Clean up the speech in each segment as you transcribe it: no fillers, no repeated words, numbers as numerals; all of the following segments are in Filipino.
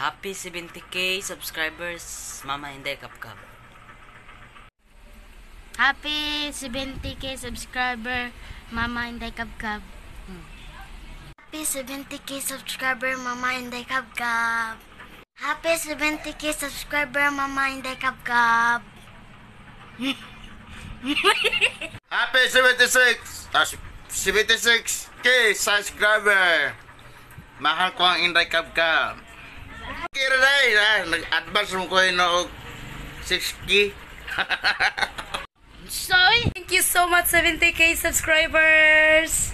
Happy 70k subscribers, Mama Inday Kapkap. Happy 70k subscriber, Mama Inday Kapkap. Happy 70k subscriber, Mama Inday Kapkap. Happy 70k subscriber, Mama Inday Kapkap. Happy 76k subscriber. Mahal ko ang Inday Kapkap. Kira na nag-advance mo ko yung 6k. Thank you so much 70k subscribers.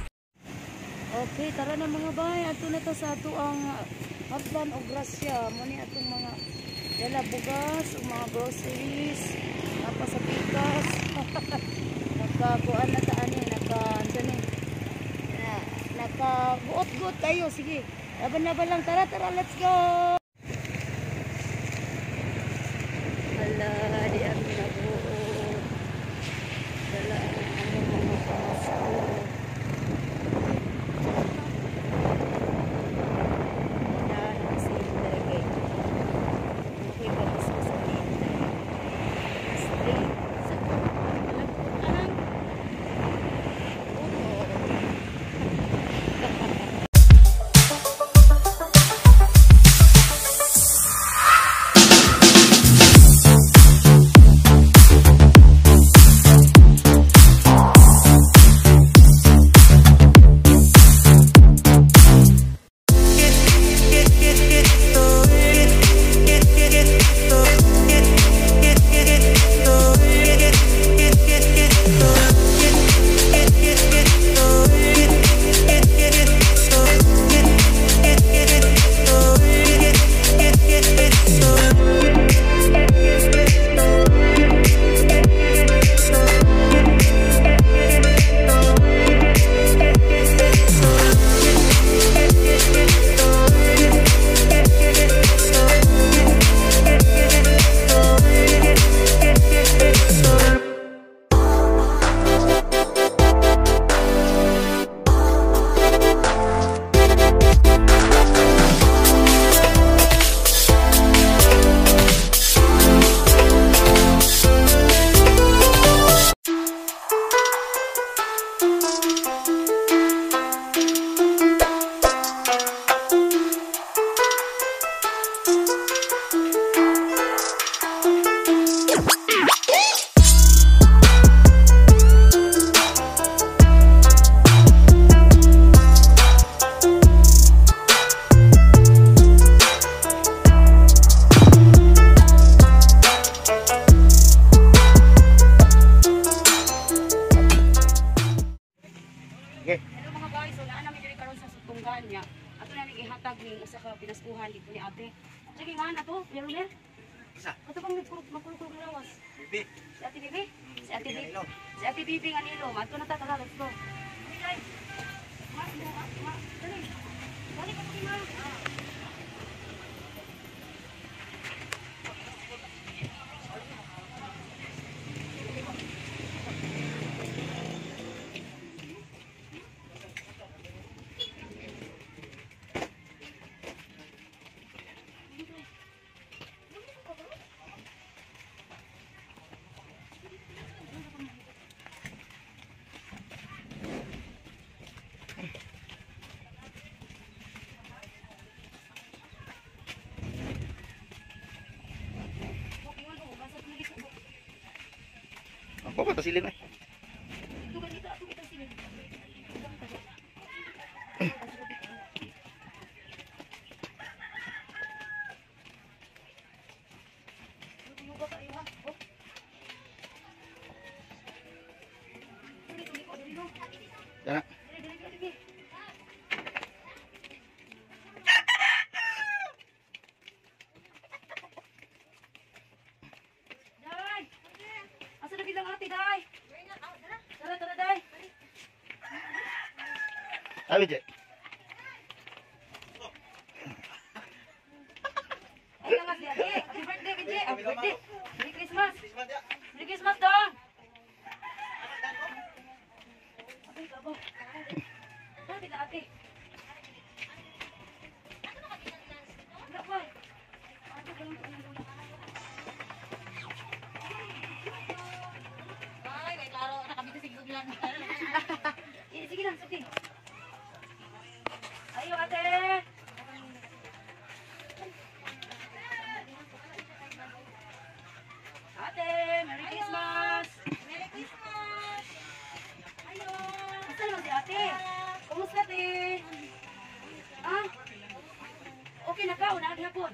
Okay, tara na mga bay. Ato na to sa ato ang hagdan o grasya. Muni atong mga yala bugas o mga groceries. Napa sa pikas. Nakakuan na taan eh. Nakaguot-guot tayo. Sige. Laban-laban lang. Tara, let's go! Hala, di ang nabuot. Dala ang mga pamasko. Hello mga guys, so naa namin diri karon sa Sutunggan niya. Ato na ning ihatag ning usa ka pinaskuhan dito ni ate. Sige nga na to, Leroner. Isa. Ato pang magkulog ng lawas. Bibi. Si Ate Bibi. Si Ate Bibi. Si Ate Bibi nga nilo. Ato na ta, tara, let's go. Dali. Dali ka mo ma. Ako ba tasilin eh? Tara. Abi je. Happy birthday, Vijay. Happy birthday. Merry Christmas. Merry Christmas dong. Ate, ate. Ano ka Sige lang, sige. Ayo, ate. Ate, Merry Christmas. Merry Christmas. Ayo. Kumusta naman si ate? Kumusta, ate? Ah? Okay na ka, unahan hapon.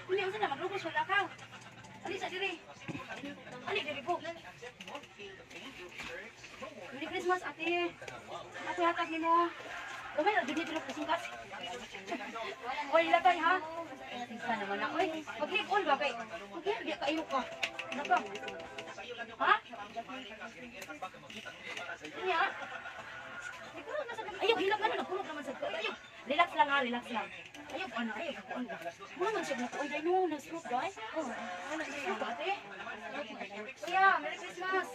Kuni, unsa na maglubos wala ka. Ali sa diri. Ali diri po. Merry Christmas, ate. Ako hatag nimo. Gamay na dinhi pero kasingkas. Oy, lagay ha. Isa naman ako eh. Pag-live-on ba kay? Pag-live kayo ka. Naka. Ha? Niya. Ayaw, hilap na nagpulog naman sa ko. Ayaw. Relax lang ha, relax lang. Ayaw, ano, ayaw. Muna man siya nakuha. Ay, no, na-stroke guys. Oh, ano, stroke ba, ate? Kuya, Merry Christmas.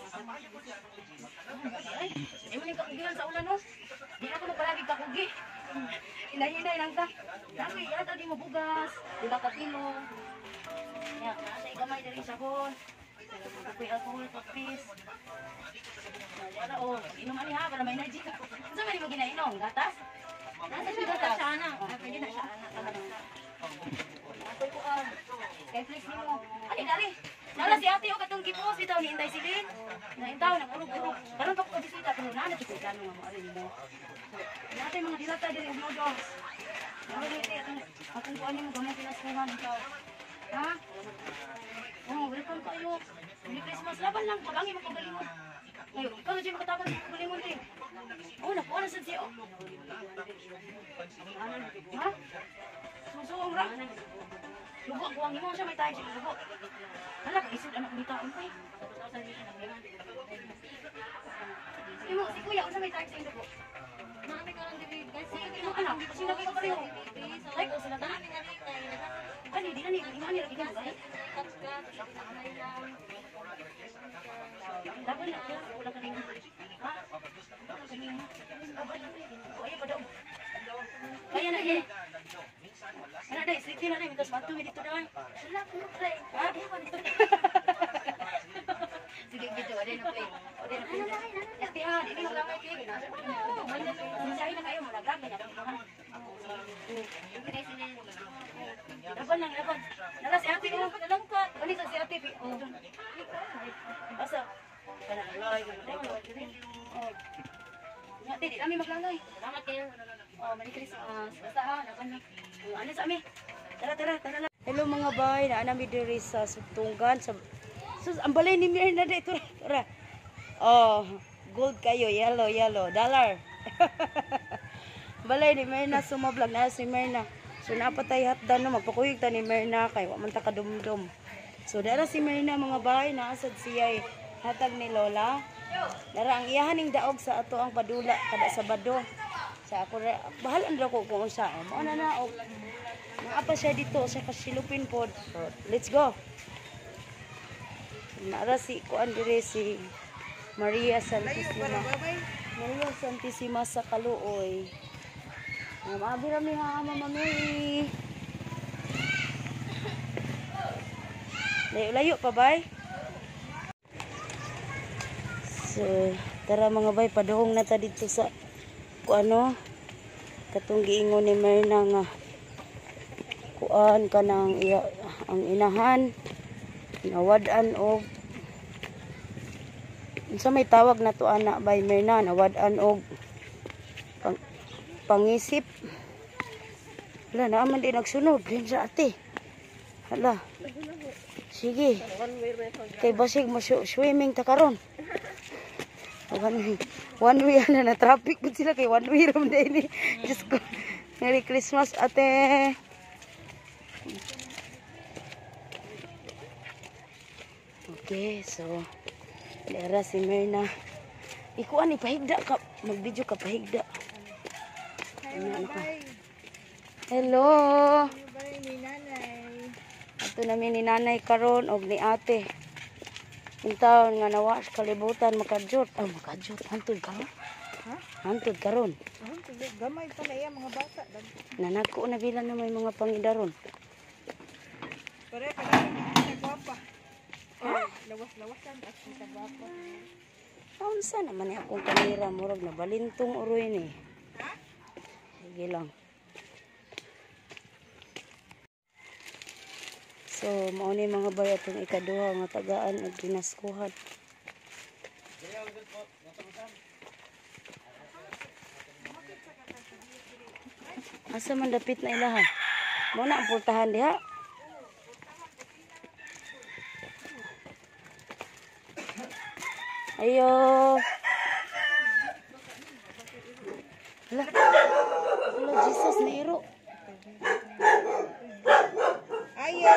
Ay, maning kakugilan sa ulan, no? Di na ko magpalagi kakugi. Hinay-hinay lang ka. Lagi, yata di mo bugas. Di ba katilo? Yan, nasa igamay na rin sabon. Kukuy alcohol, toothpaste. Wala, oh, inuman niya ha, para may energy ka. Saan man mo ginainom? Gatas? Nasa siya gatas siya, anak. Pwede na siya, anak. Ako'y ko, kay flex ni mo. Ali, dali. Nala si ate, o katong kipos, bitaw ni Intay Silin. Naintaw, nagurog-urog. Karoon pa ko kabisita, pero nana, ito ko ikano nga mo, alin mo. Natin mga dilata din yung noodles. Nakagiti, atong kuhan mo, gamay pinaskuhan ikaw. Ha? Oh, welcome kayo. Merry Christmas. Laban lang, pagangi mo pagalingon. Ngayon, ikaw na dyan makataban mo pagalingon din. Oh, nakuha na sa siya. Ha? Susuong ra. Lubok, buwang mo siya, may tayo siya. Lubok. Hala, kaisip anak ni taon pa eh. Si kuya, kung sa may tayo siya yung lubok. Mami ka lang dili. Kasi yung anak, sino kayo pareho? Like, o sila ta? Kani, di na ni, imani lagi ka ba? Dapat na, wala ka rin. Ha? Ayaw pa daw. Kaya na eh. Ano na, islikti na rin, mitos batu, dito na. Wala, kulok rin. Ha? Sige, gitu, ada na po eh. Ada na po eh. Yati ha, di mo lang ay kaya. Minsahin na kayo, malagag, ganyan. Laban lang, laban. Nala si ate, nalangkat. Balisa si ate. Asa? Kanalay. Ate, di kami maglangay. Salamat kayo. Oh, Merry Christmas. Basta ha, laban lang. Ano sa amin? Tara, tara, tara. Hello mga bay, naanami diri sa Sugtungan. Sus, ang balay ni Mirna dito. Tara. Oh, gold kayo, yellow, yellow. Dollar. Balay ni Mirna, sumablag na si Mirna. So napatay hatdan no, magpakuyog ta ni Mirna kay wa man ta kadumdum. So dara si Mirna mga bay, naasad siya hatag ni Lola. Dara ang iyahaning daog sa ato ang padula kada Sabado. Sa ako bahalan ra ko kung unsa. Mao na na og naapa siya dito sa kasilupin pod. So, let's go. Nara si kuan dire si Maria Santissima. Maria Santissima sa Kaluoy. Maabira mi ha Mama Mary. Layo pa bay. So, tara mga bay, padung na ta dito sa kuano katong giingon ni Mirna nga kuan kanang iya ang inahan nawad-an og unsa may tawag na to ana bay Mirna, nawad-an og pangisip. Hala, naaman din nagsunog din sa ate. Hala. Sige. Kay basig mo swimming ta karon. One way na traffic po sila kay one way ram din ni. Just ko. Merry Christmas ate. Okay, so lera si Mirna. Ikuan ipahigda ka, mag-video ka pahigda. Hello. Ato namin ni nanay karon og ni ate. Intaon nga nawa sa kalibutan makadjot. Oh, makadjot. Hantod karon. Ha? Hantod karon. Hantod gamay pa na iya mga bata. Nanagko na bilang na may mga pangidaron. Pare ka na gwapa. Ha? Lawas-lawasan at sa gwapa. Unsa naman ni akong kamera murag na balintong uroy ni. Sige lang. So, mao ni mga bay atong ikaduha nga tagaan ug pinaskuhan. Asa man dapit na ilaha? Mo na ang pultahan diha. Ayo. Hala. Hala, Jesus na iro. Ayo.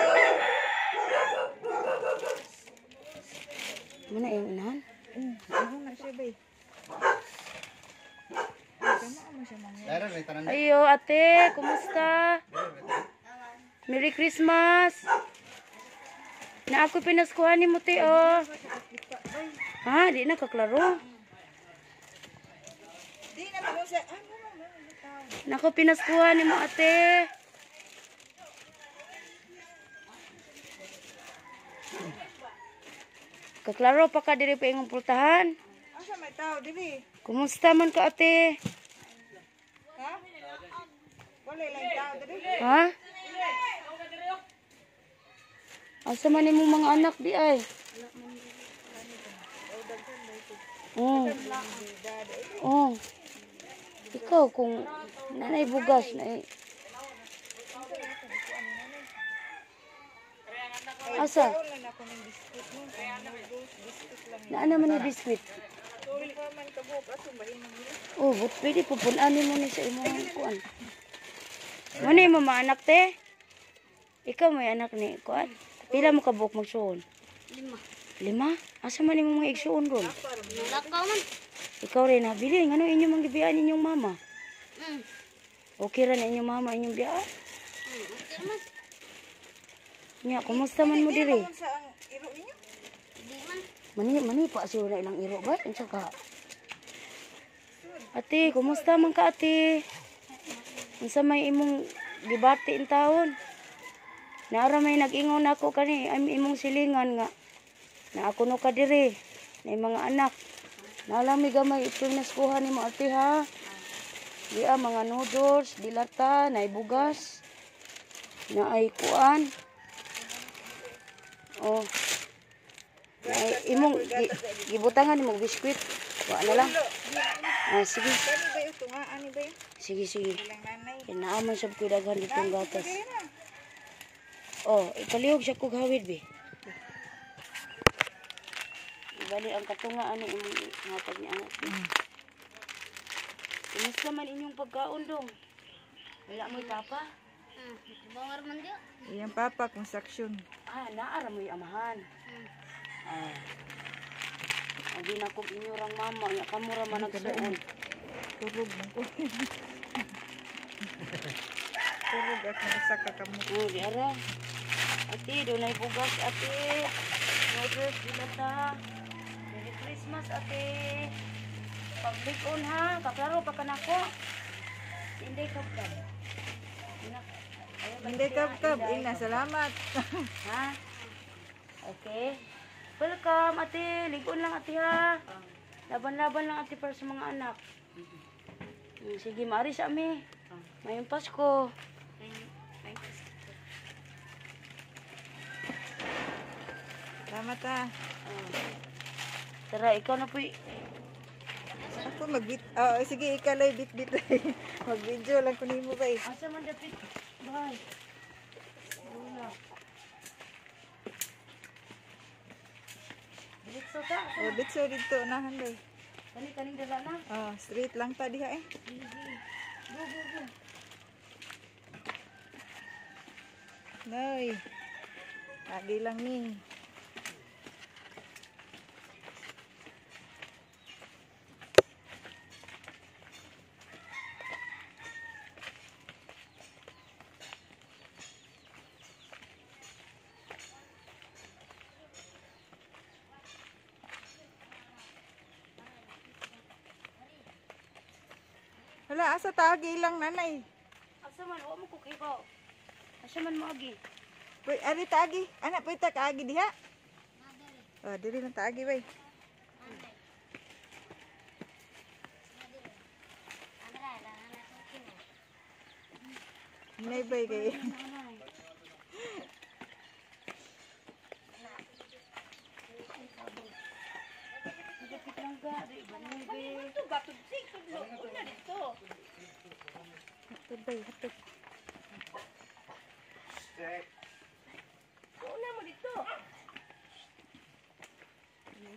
Muna yung inahan. Ano na siya bay? Tama mo siya mga. Dara may tanan. Ayo, ate. Kumusta? Merry Christmas. Na ako pinaskuhan ni mo, te, oh. Ha? Di na kaklaro. Di na mo siya. Ano na bitaw. Nako, pinaskuhan ni mo, ate. Kaklaro pa ka diri pa ingong pultahan. Asa may tao dili? Kumusta man ka, ate? Ha? Wala lang tao dili. Ha? Asa man imong mga anak di ay? Oh. Oh. Ikaw kung nanay bugas na asa? Wala na ako ng biskuit mo. Biskuit lang. Naa naman yung biskwit. Tuloy ka man kabuk aso ba imong nila? Oh, but pwede pupunanin mo ni sa imong kuan. Ano yung mga anak te? Ikaw may anak ni kuan? Pila mo kabuk magsuon? 5. 5? Asa man imong mga igsuon ron? Nalakaw man. Ikaw rin nabili. Ano inyong mga biyaan inyong mama? Mm. Okay ra na inyong mama inyong biyaan? Okay man. Nya, kumusta man mo diri? Sa ang iro ninyo? Di man. Mani pa siya na ilang iro ba? Unsa ka? Ate, kumusta man ka ate? Unsa may imong gibati in taon? Naara may nag-ingon ako kani ay imong silingan nga. Na ako no ka diri. Na mga anak. Nalami gamay ipinaskuhan nimo ate ha. Di mga noodles, dilata, na bugas. Na ay kuan. Oh. Ay, imong gibutangan imong biskwit. Wa na lang. Ah, sige. Kani ba ito nga ani ba? Sige, sige. Ilang nanay. Inaaman siya ko daghan ditong gatas. Kaya na. Oh, ipalihog siya kog hawid be. Ibali ang katunga ani imong hatag ni anak. Kumusta man inyong pagkaon dong? Wala mo'y papa? Bangar man dia. Iyang papa construction. Ah, naara mo'y amahan. Ah. Abi na kog inyong mama, nya kamura man nagsuon. Turog man ko. Turog at nasa kakamot. Oh, di ara. Ate, dunay bugas ate. Noodles dilata. Merry Christmas ate. Paglikon ha, kaklaro pa kanako. Hindi ka pa. Hindi kap-kap. Ina, salamat. Ha? Okay. Welcome ate. Ligon lang ate ha. Laban-laban lang ate para sa mga anak. Sige, maari sa ami. Mayong Pasko. Salamat ah. Tara, ikaw na po'y. Ako magbit. Sige, ikalay bit-bit. Mag-video lang ko nimo ba eh. Asa man dapit? Bye. Wala. Diretso ta. Dito dito nahan day. Kaning dala na. Straight lang ta diha eh. Go, go, go. Nay. Agi lang ni. Hala, asa tagi lang nanay. Asa man, wa mo ko kibaw. Asa man mo agi? Ari tagi. Anak po ita kaagi diha. Diri lang tagi bay. Naybay kay. Nagapit lang ka, di ba nebe? Naybay, hatid.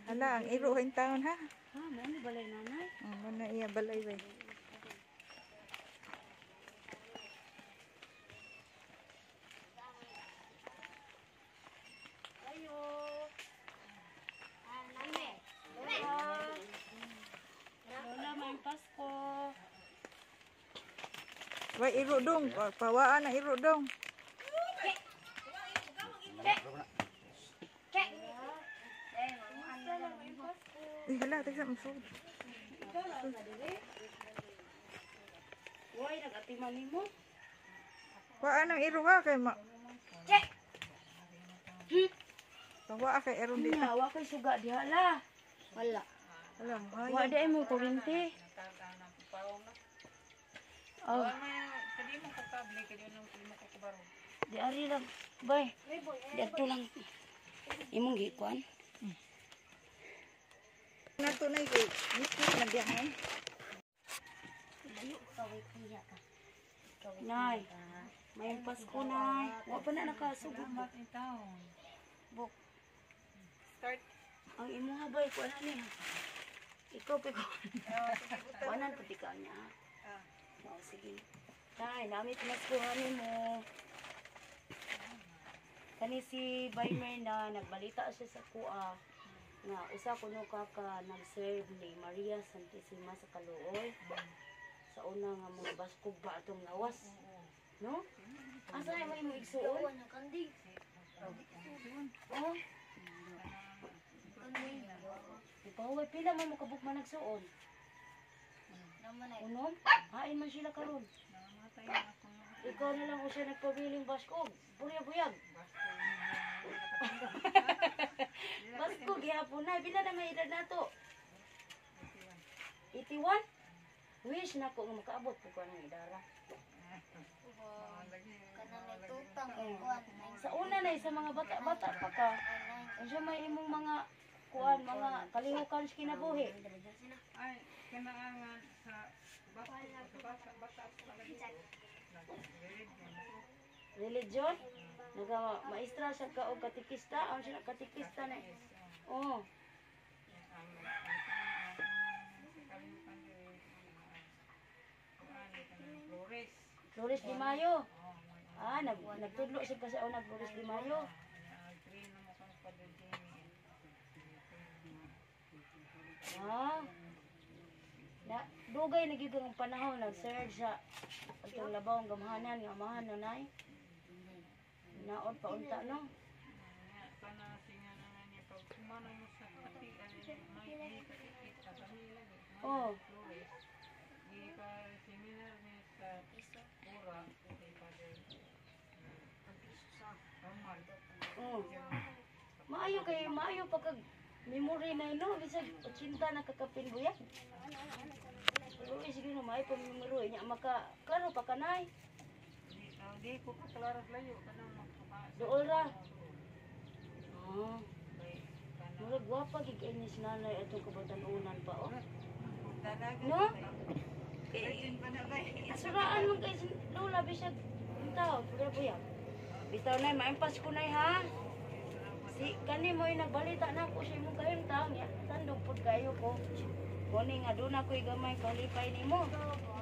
Hala, ang iro ang taon ha. Ha, ano balay nanay? Muna iya balay bay. Ayo. Name. Lola, may Pasko. Bay iro dong, pawaan na iro dong. Hala, tagsa masud. Uy, nag-atiman ni mo. Pawaan ang iro ha kay ma. Pawa kay iro di. Hawa kay suga diha la. Wala. Alam, Wa di ay mo kurinti. Oh, di ari lang. Bay, di ato lang. Imong gikuan. natunay kay miskin na biyahan. Nay, may Pasko nay. Wa pa na nakasugod. Bok. Start. Ang imo ha bay kuan ni. Ikaw pa ko. Kuanan pati ka niya. Oh, sige. Nay, nami pinaskuhanin mo. Kani si Baymer na nagbalita siya sa kuha nga usa kuno ka nag-serve ni Maria Santissima sa Kaluoy. Sa una nga mga baskog ba atong lawas. No? Asa ay may mo igsuon? Kandi. Oh. Ipaway pila man mo kabuk man nagsuon. Naman ay. Unom? Hain man sila karon. Ikaw na lang ko siya nagpabiling baskog. Buyag-buyag. Baskog, gihapon na. Bila na may edad na to? 81? Wish na ko nga makaabot po ko ng idara. Kanang tutang kuan. Sa una na sa mga bata-bata pa ka. Ang siya may imong mga kuan, mga kalihukan sa kinabuhi. Ay, kailangan sa bata. Religion? Maestra siya ka o katikista? Ang siya katikista na. Oh. Flores de Mayo. Ah, nagtudlo siya pa sa una Flores de Mayo. Ah. Dugay na gyud ang panahon nag-serve sa atong labaw ang gamhanan nga amahan na nay. Naon pa unta no. Oh. Oh. Maayo pagkag memory na no bisag 80 na kakapin buya. Pero sige no may pamimiro nya maka klaro pa kanay. Di ko klaro layo kanang Dool ra. Oh. Mura gwapa gid kay ni nanay atong kabatanunan pa oh. No? Asuraan mo kay lola bisag untaw buya. Bitaw nay maimpas ko nay ha. Si kani mo nagbalita na ko sa imong kahimtang ya. Tandog pud kayo ko. Kuni nga doon ako'y gamay kalipay nimo.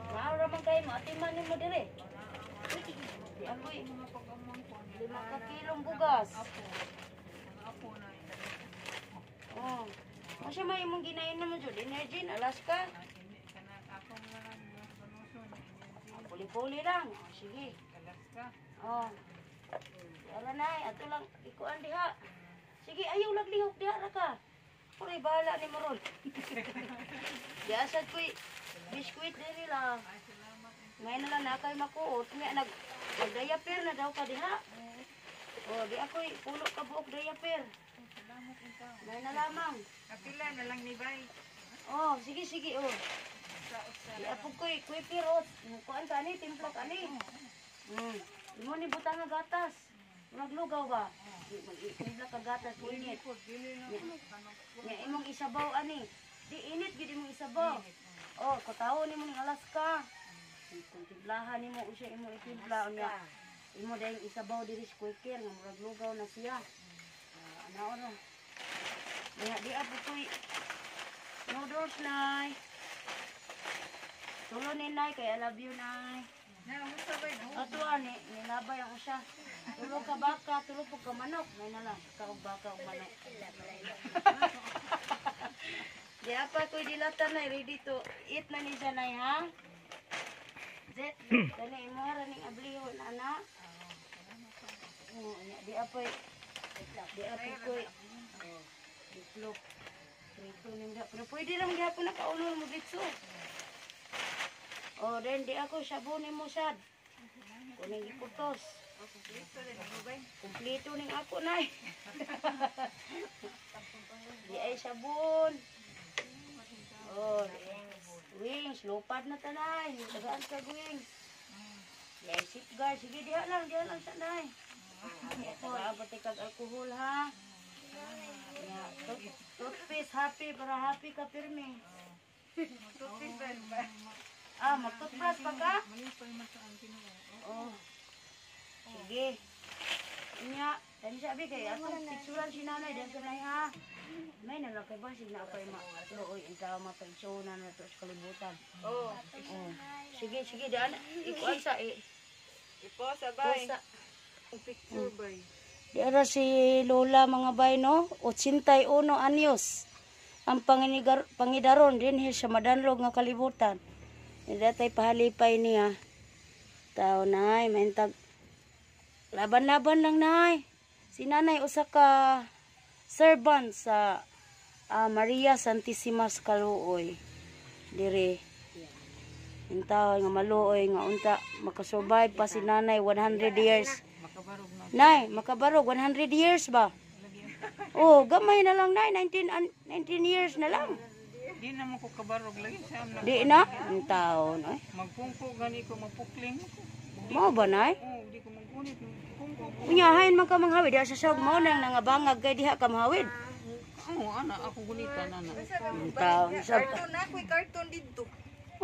Naara man kayo matiman nimo dire. Di ako'y 5 ka kilong bugas. Oh. Masya may imong ginain naman jud energy Alaska. Puli-puli lang. Oh, sige. Oh. Ara nay ato lang ikuan diha. Sige ayaw laglihok diha ra ka. Puri bahala ni Maron. Di asad ko'y biskuit din lang. Ngayon na lang na kayo makuot. Nag-diaper na daw ka diha. O, di ako'y pulo ka buok diaper. Ngayon na lamang. Kapila na lang ni Bay. Oh, sige, oh. Di ako ko'y pirot. Kuan ka ni, timpla ka ni. Imo ni butang nga gatas. Naglugaw ba? Mag-ibla ka gatas, init. Nga imong isabaw ani. Di init gid imong isabaw. Oh, katawo nimo ning Alaska. Kung tiblahan nimo usa imo itibla unya. Imo dayong isabaw diri sa quaker nga murag lugaw na siya. Ano ro? Di apo koy noodles nay. Tulo ni nay kay I love you nay. Ato ani nilabay ang usa. Tulo ka baka, tulo po ka manok. Nay na lang, ka og baka og manok. Di apa koy dilata nay ready to eat na ni siya nay ha. Zet, kani imo ra ning ablihon ana. Oh, di apa koy itlog. Prito ninda. Pero pwede lang gyapon nakaulol mo bitso. Oh, then di ako sabunin mo sad. Kuning iputos. Kumpleto ning ako nay. Di ay sabon. Oh, wings, lupad na tanay. Tagaan ka wings. Di ay safeguard. Sige, diha lang tanay. Ito, abot kag alcohol ha. Toothpaste happy para happy ka pirmi. Magtutbrush pa ka? Oh. Sige. Inya, tani sabi kay atong picturean si nanay dan sanay ha. May nalang kay basig na apay maatlooy inta mapagsona na to sa kalibutan. Oh. Sige, daan. Ikuan sa Ipo sabay. Picture bay. Di ara si Lola mga bay no, 81 anyos. Ang pangidaron din sa madanlog nga kalibutan. Datay pahalipay niya. Tao nay, mentag laban-laban lang nay. Si nanay usa ka servant sa Maria Santisimas Kaluoy. Dire. Intaw nga maluoy nga unta makasurvive pa si nanay 100 years. Nay, makabarog 100 years ba? Oh, gamay na lang nay, 19 years na lang. Di na mo ko kabarog lagi sa amna. Di na, ang taon ay. Magpungko gani ko mapukling ko. Mao ba nay? Oh, di ko magkunit pungko. Unyahain man ka manghawid sa sog mao nang nangabangag kay diha ka mahawid. Ana ako gunitan ana. Ang taon sa Karton na ko'y karton dito.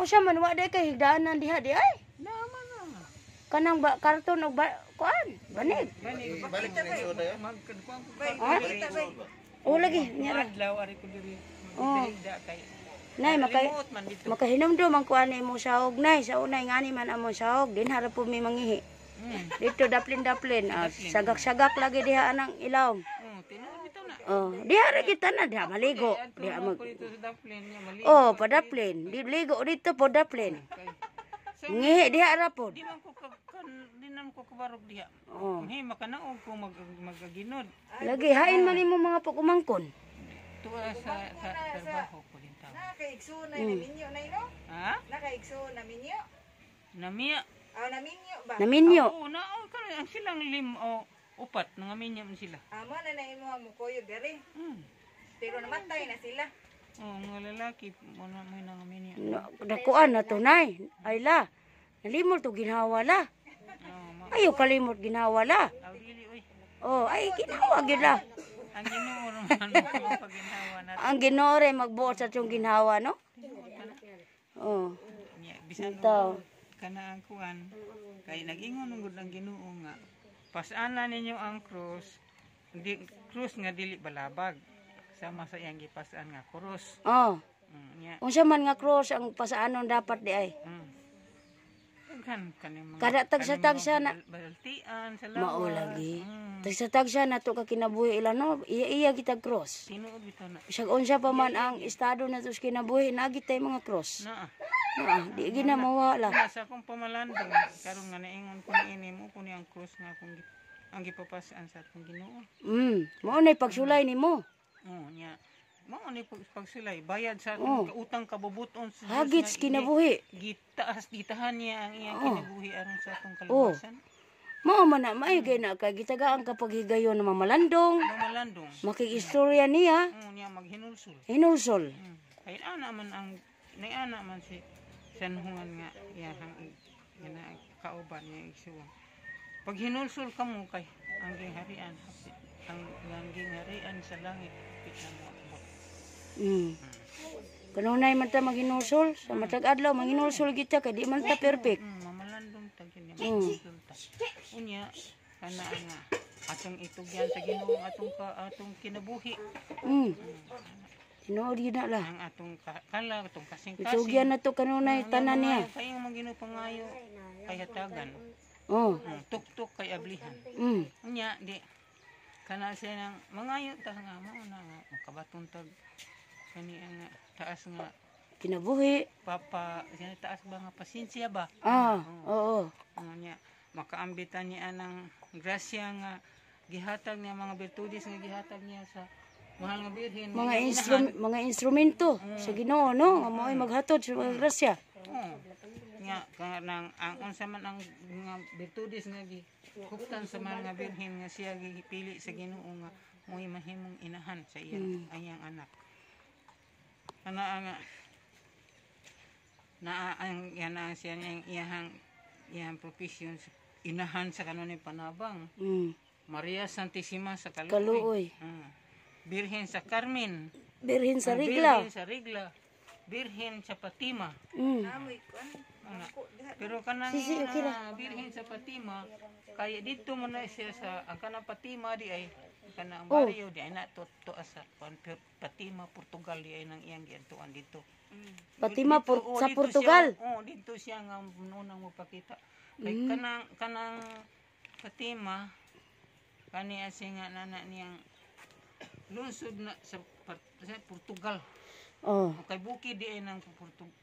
mo siya man wa day kay higdaanan diha di ay. Naman na. Kanang karton og kuan, banig. Balik na yung soda yun. Magkuan ko Oh lagi nya ra. adlaw ari ko diri. Oh. Higda kay. Nay Remote man dito. makahinumdum ang kuan imo sahog nay sa unay ngani man amo sahog din harap po mi mangihi. Dito daplin sagak-sagak lagi diha anang ilaw. Tinuod bitaw na. Oh, diha ra kita na diha maligo. Diha mag Ko dito sa daplin niya mali. Oh, padaplin. Di ligo dito padaplin. So, Ngihi diha ra pod. di man ko kabarog diha. Oh. Hey, makanaog ko magaginod. Lagi hain man imo mga pagkumangkon. Tuwa sa trabaho ko din tao. Nakaigso na naminyo na ino? Ha? Nakaigso naminyo? Namiya. Naminyo ba? Naminyo. Oo, ang silang upat, nangaminyo man sila. Amo na imo mo koyo gari. Pero namatay na sila. Oo, mga lalaki, muna may nangaminyo. Dakuan na tunay. Ay la. Nalimot to ginhawa la. Ayo kalimot ginhawa la. Dili, uy. Oh, ay ginawa gid la. Ang ginoo naman ang paginawa na. Ang Ginoo ray magbuot sa tong ginhawa no. Oh. Bisan Ito. kana ang kuan kay nag-ingon ungod ang Ginoo nga pasana ninyo ang krus krus nga dili balabag sama sa iyang gipasaan nga krus. Oh. Nya. Unsa man nga cross ang pasaanon dapat di ay. Kan kaning mga Kada tagsa-tagsa na baltian sa lawa. mao lagi. Tagsa-tagsa na to ka kinabuhi ila no. Iya kita cross. Tinuod bitaw na. Bisag unsa pa man ang estado na to sa kinabuhi nagitay mga cross. Di gina mawala. Sa akong pamalandong karon nga naingon ko niini mo kuni ang krus nga akong ang gipapasaan sa atong Ginoo. Mao nay pagsulay nimo. Nya. Mao ni pagsulay bayad sa atong utang kabubuton sa Diyos Hagit nga kinabuhi. gitahan niya ang iyang kinabuhi aron sa atong kaluwasan. Mao man na maayo kay na kay gitagaan kapag higayon na mamalandong. Malandong. Makikistorya niya. Niya maghinulsol. Hinulsol. Kay ana man ang nay ana man si San Juan nga iyang kauban niya igsuon. Pag hinulsol ka mo kay ang gingharian, ang gingharian sa langit, hapit na mo abot. Kanunay man ta maghinulsol, sa matag adlaw maghinulsol kita kay di man ta perfect. Mamalandong tag yun yung resulta. Unya, kana nga, atong itugyan sa Ginoo atong kinabuhi. Tinuod gyud na la. Ang atong kala, atong kasing-kasing. Itugyan na to kanunay tanan niya. Kaya yung mga Ginoo kay hatagan. Tuk-tuk kay ablihan. Unya, di, kana siya nang mangayo ta nga, mauna nga, makabatong tag, kani nga, taas nga, Kinabuhi. siya taas ba nga pasensya ba? Oo. Unya, makaambitan niya ng grasya nga, gihatag niya mga virtudes nga gihatag niya sa mahal nga birhen. Mga instrumento sa Ginoo, no? Nga mo'y maghatod sa mga grasya. Nga kanang ang unsa man ang mga virtudes nga gihuptan sa mga birhen nga siya gipili sa Ginoo nga mo'y mahimong inahan sa iyang anak. Ana nga ang siya niyang iyang profession inahan sa kanunay panabang. Maria Santissima sa Kaluoy. Birhen sa Carmen. Birhen sa Rigla. Birhen sa Rigla. Birhen sa Fatima. Pero kanang Birhen sa Fatima, kaya dito mo na siya sa ang kanang Fatima di ay kanang barrio di ay nato sa Fatima, Portugal di ay nang iyang giadtuan dito. Fatima sa Portugal. Dito siya nga unang mapakita. Kay kanang Fatima kaniya siya nga nana niyang lungsod na sa Portugal. Kay bukid di ay ng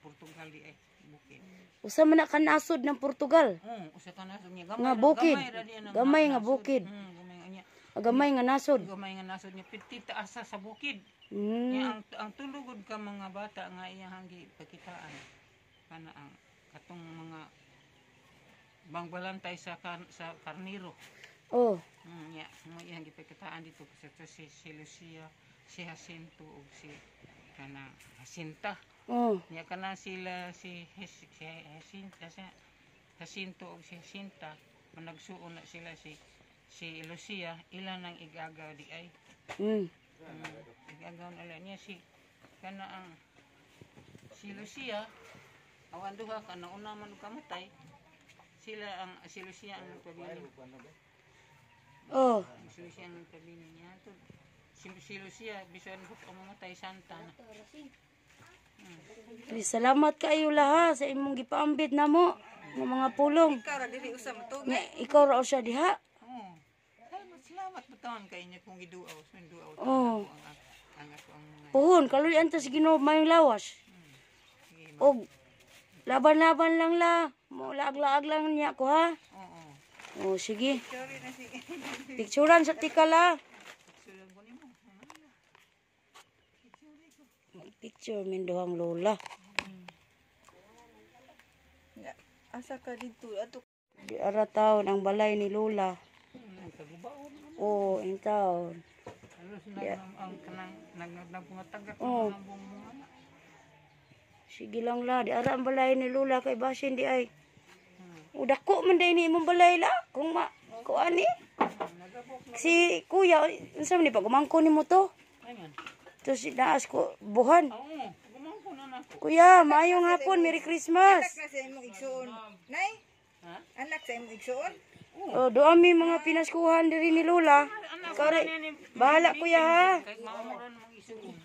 Portugal di ay bukid. Usa man na kanasod ng Portugal. Usa kanasod niya Nga bukid. Gamay nga bukid. Gamay nga nasod. Gamay nga nasod niya pitita asa sa bukid. Ang tulugod ka mga bata nga iyang gipakitaan kana ang katong mga bangbalantay sa karniro. Mo iyang gipakitaan dito si Lucia, si Jacinto ug si kana Jacinta. Nya kana sila si Jacinto ug si Jacinta managsuon na sila si Lucia ilan ang igagaw di ay. Igagaw na niya si kana ang si Lucia awan duha kana una man kamatay si Lucia ang nagpabilin. Si Lucia ang nagpabilin niya to. Si Lucia bisan ko mamatay santa na. Salamat kayo laha sa imong gipaambit namo ng mga pulong. Ikaw ra dili usa matugay. Ikaw ra siya diha. Salamat batawan kay niya kung giduaw, sunduaw. Ang ako ang mga Puhon, kaluyan ta sa Ginoo mayong lawas. Og laban-laban lang la. Mo laag-laag lang niya ko ha. Sige. Sorry na sige. Picturean sa tikala. Picture min dohang lola. Asa ka dito ato Di ara taon ang balay ni lola. Ang taon. ang kanang nagpungatagak ng mga Sige lang la, di ara ang balay ni lola kay basin di ay. Dako man day ni imong balay la kung kuani. Si kuya, unsa man ni pagumangko nimo to? Ayan. To si naas ko buhan. Gumangko na nako. Kuya, maayong hapon, Merry Christmas. anak na sa imong igsuon. Nay? Anak sa imong igsuon? Doa mi mga pinaskuhan diri ni lola. Kare, bahala kuya ha. Kay mamuran mong isuon.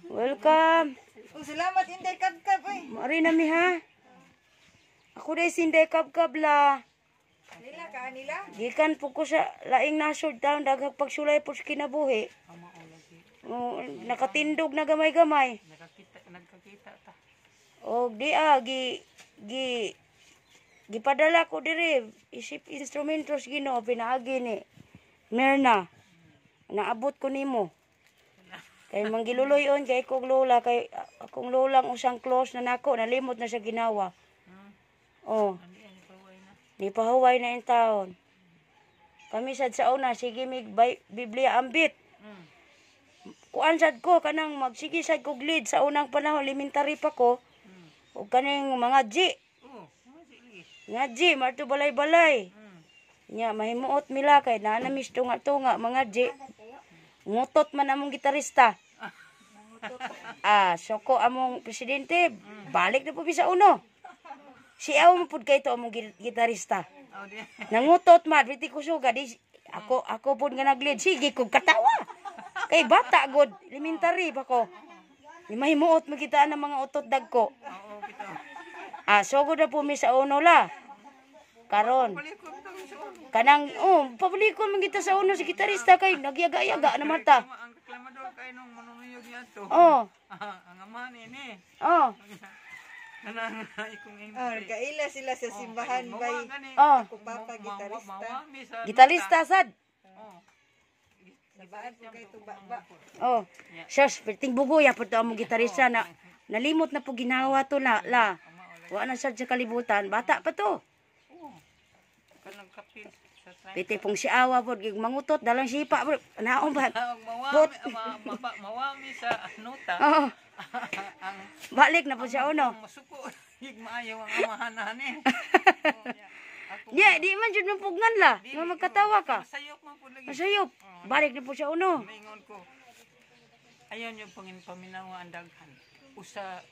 Welcome. Salamat inday kadkad oy. Mari na mi ha. Ako day sinday kab-kab la. Nila ka nila. Gikan po ko sa laing nasod taon daghang pagsulay po sa kinabuhi. Nakatindog na gamay-gamay. Nagkakita ta. Gipadala ko diri isip instrumentos Ginoo pinaagi ni Merna. Naabot ko nimo. Kay manggiluloyon kay kong lola kay akong lolang usang close na nako nalimot na sa ginawa. Ni pahuway na yung taon. Kami sad sa una sige mig Biblia ambit. Kuan sad ko kanang magsige sad kog lead sa unang panahon elementary pa ko. Ug kaning mga G. Ngaji, marto balay-balay. Nya, mahimuot mila kay nanamis tunga-tunga, mga G. Ngutot man among gitarista. Soko among presidente, balik na po sa uno. Si Aw mo pud kay to among gitarista. Oh, di. Nangutot man, biti ko suga, di, ako pud nga nag-lead, sige kog katawa. Kay bata god, elementary pa ko. Mahimuot makita ng mga utot dagko. Oo, bitaw. Sugod na po mi sa uno la. Karon. Palikod daw sa uno. Kanang, pabulikon man kita sa uno si gitarista kay nagyaga-yaga naman ta. Ang reklamador kay nung manunuyog niya to. Oh, Ang ama ni. oh, Kanang ikong Nagkaila sila sa simbahan bay. oh. Papa gitarista. Mawami sa Gitarista sad. Oh. Gibaan po kay tubaba. Oh. Sus, perting bugoy po to among gitarista na nalimot na po ginawa to la. Wa na sad sa kalibutan, bata pa to. Kanang kapil sa try. Piti pong si Awa po, mangutot, dalang sipa po. Naon ba? Mawami sa nota. Oh, Ang balik na po siya uno. masuko. Hig maayaw ang amahan ni. Di man jud mapugnan la. Nga magkatawa ka. Masayop man po lagi. Masayop. Balik na po siya uno. Maingon ko. Ayaw niyo pangin paminawa ang daghan. Usa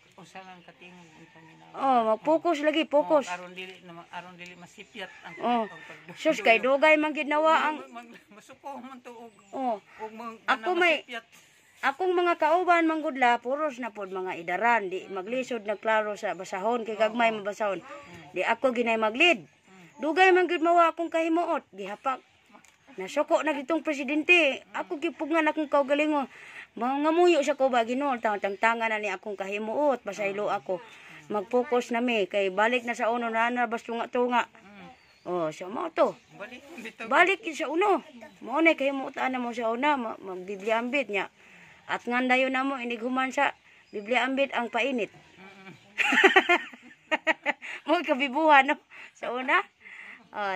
lang katingon ang paminawa. Oh, mag-focus lagi, focus. Aron dili masipyat ang Oh. pagdudulo. Sus, kay dugay man gid nawa ang masuko man to og oh. ako may- Akong mga kauban manggudla, puros na pod mga idaran, di maglisod nagklaro sa basahon kay gagmay mabasahon. Di ako ginay maglid. Dugay man gid mawa akong kahimuot, gihapak. Nasuko na gitong presidente. Ako gipugngan akong kaugalingon. Mga muyo siya ko ba Ginoo, tangtangan na ni akong kahimuot, pasaylo ako. Mag-focus na mi kay balik na sa uno na bas tunga-tunga. Oh, siya mo to. Balik yun sa uno. Mo na kahimutan na mo sa una, magbibliambit niya. At ngandayo na mo, iniguman sa Biblia ambit ang painit. Mo kabibuhan, no? Sa una?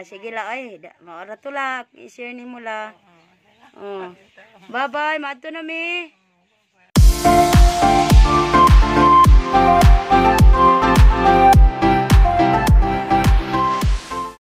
Sige la, ay. Maora to la. I-share ni mo la. Bye-bye. Mato na mi.